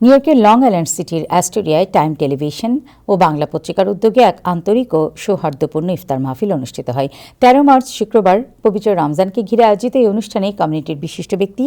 New ইয়র্কের long island সিটির অ্যাস্টোরিয়ায় time television ও বাংলা পত্রিকার উদ্যোগে এক আন্তরিক ও সৌহার্দ্যপূর্ণ ইফতার মাহফিল অনুষ্ঠিত হয়। ১৩ মার্চ শুক্রবার পবিত্র রমজানকে ঘিরে আয়োজিত এই অনুষ্ঠানে কমিউনিটির বিশিষ্ট ব্যক্তি,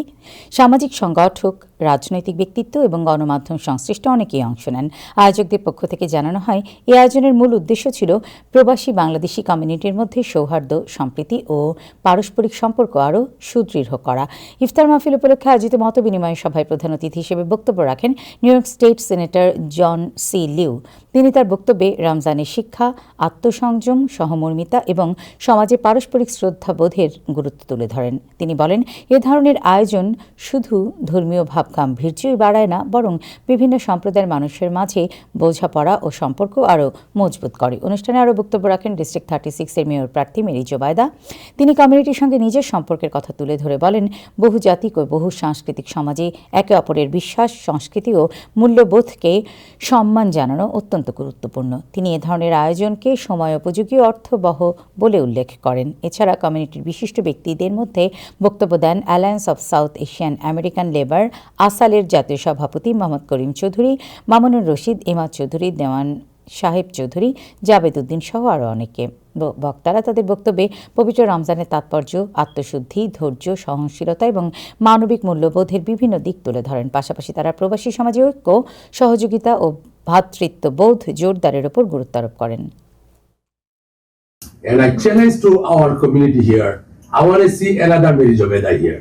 সামাজিক সংগঠক, রাজনৈতিক ব্যক্তিত্ব এবং গণমাধ্যম সংশ্লিষ্ট অনেকেই অংশ নেন। আয়োজকদের পক্ষ থেকে জানানো হয়, এই আয়োজনের মূল উদ্দেশ্য ছিল প্রবাসী বাংলাদেশি কমিউনিটির মধ্যে সৌহার্দ্য, সম্প্রীতি ও পারস্পরিক সম্পর্ক আরও সুদৃঢ় করা। ইফতার মাহফিল উপলক্ষে আয়োজিত মতবিনিময় সভায় প্রধান অতিথি হিসেবে বক্তব্য রাখেন New York State Senator John C Liu. তিনি তার বক্তব্যে রমজানের শিক্ষা, আত্মসংযম, সহমর্মিতা এবং সমাজে পারস্পরিক শ্রদ্ধাবোধের গুরুত্ব তুলে ধরেন। তিনি বলেন, এ ধরনের আয়োজন শুধু ধর্মীয় ভাব গাম্ভীর্যই বাড়ায় না, বরং বিভিন্ন সম্প্রদায়ের মানুষের মাঝে বোঝাপড়া ও সম্পর্ক আরও মজবুত করে। অনুষ্ঠানে আরও বক্তব্য রাখেন ডিস্ট্রিক্ট 36-এর মেয়র প্রার্থী মেরি জোবায়দা। তিনি কমিউনিটির সঙ্গে নিজের সম্পর্কের কথা তুলে ধরে বলেন, বহুজাতিক ও বহু সাংস্কৃতিক সমাজে একে অপরের বিশ্বাস, সংস্কৃতি ও মূল্যবোধকে সম্মান জানানো অত্যন্ত গুরুত্বপূর্ণ। তিনি এ ধরনের আয়োজনকে সময়োপযোগী ও অর্থবহ বলে উল্লেখ করেন। এছাড়া কমিউনিটির বিশিষ্ট ব্যক্তিদের মধ্যে বক্তব্য দেন Alliance of South Asian American Labor আসালের জাতীয় সভাপতি মোহাম্মদ করিম চৌধুরী, মামুনুর রশিদ, ইমাদ চৌধুরী, দেওয়ান সাহেব চৌধুরী, জাবেদ উদ্দিন সহ আরও অনেকে। বক্তারা তাদের বক্তব্যে পবিত্র রমজানের তাৎপর্য, আত্মশুদ্ধি, ধৈর্য, সহনশীলতা এবং মানবিক মূল্যবোধের বিভিন্ন দিক তুলে ধরেন। পাশাপাশি তারা প্রবাসী সমাজে ঐক্য, সহযোগিতা ও ভ্রাতৃত্ববোধ জোরদারের উপর গুরুত্ব আরোপ করেন। And I challenge to our community here, I want to see another Mary Joveda here.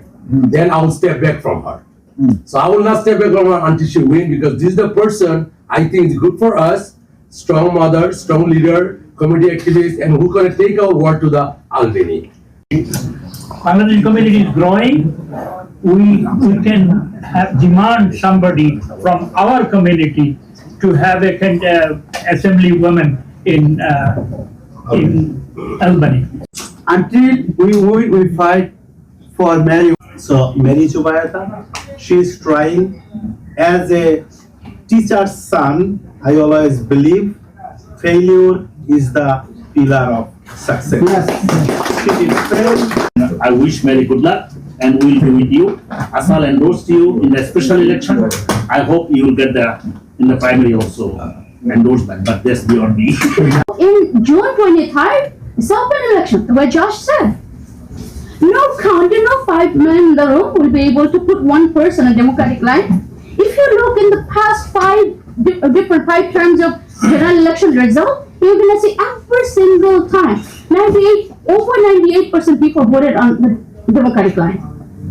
Then I will step back from her. So I will not step back from her until she wins, because this is the person I think is good for us, strong mother, strong leader, community activist, and who can take our word to the Albany. Bangladeshi community is growing. We can have demand somebody from our community to have a kind of assembly woman in Albany. Until we fight for Mary. So Mary Jovayada, she is trying. As a teacher's son, I always believe failure is the pillar of success. Yes. She did fail. I wish Mary good luck and we will be with you. Asal endorsed you in the special election. I hope you will get in the primary also endorsement, but that's beyond me. In June 23rd, it's open election, where Josh said, no counting of 5 men in the room will be able to put one person on Democratic line. If you look in the past 5 terms of general election result, you're going to see every single time, over 98% people voted on the Democratic line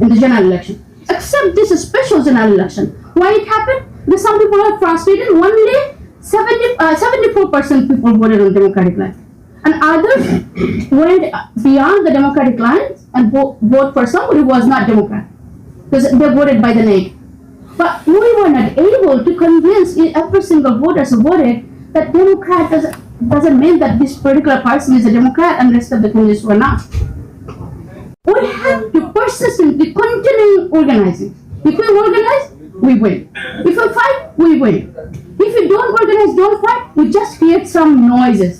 in the general election. Except this special general election. Why it happened? Because some people are frustrated. Only 74% people voted on Democratic line. And others went beyond the Democratic line and vote for somebody who was not Democrat, because they voted by the name. But we were not able to convince every single voter who voted that Democrat doesn't mean that this particular person is a Democrat and the rest of the communists were not. We have to persistently continue organizing. If we organize, we win. If we fight, we win. If we don't organize, don't fight, we just create some noises.